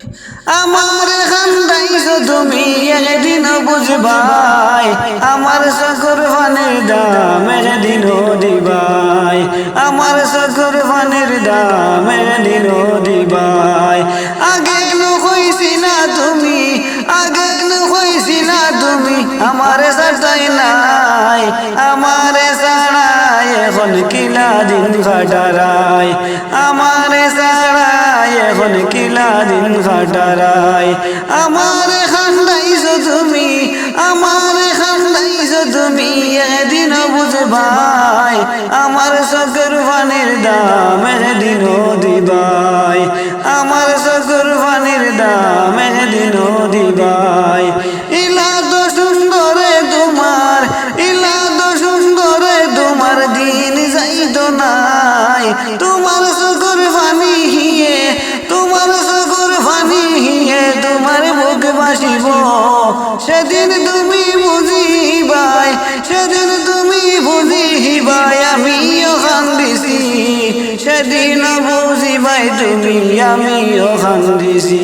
আমার খান্দাইছো তুমি একদিন বুঝবাই, আমার চকুর পানির দাম একদিনও দিবাই, আমার চকুর পানির দাম একদিনও দিবাই। আগে কইছি না তুমি, আগে কইছি না তুমি আমারে ছাড়তাই নাই, আমারে ছাড়াই এখন কিলা দিন কাটারাই, আমারে ছাড়াই এখন কিলা দিন কাটারাই। আমারে খান্দাইছো তুমি, আমারে খান্দাইছো তুমি একদিনও বুঝবাই, আমার চোখের পানির দাম একদিনও দিবাই, আমার চোখের পানির দাম একদিনও দিবাই। ইলা তো সুন্দরে তোমার, ইলা তো সুন্দরে তোমার দিন যাইতো নাই, তোমার চোখের পানি হিয়ে, তোমার চোখের পানি হিয়ে তোমার বুক বাসিব, সেদিন তুমি বুঝিবাই, সেদিন তুমি বুঝিবাই আমিও কান্দিছি, সেদিন বুঝিবাই তুমি আমিও কান্দিছি।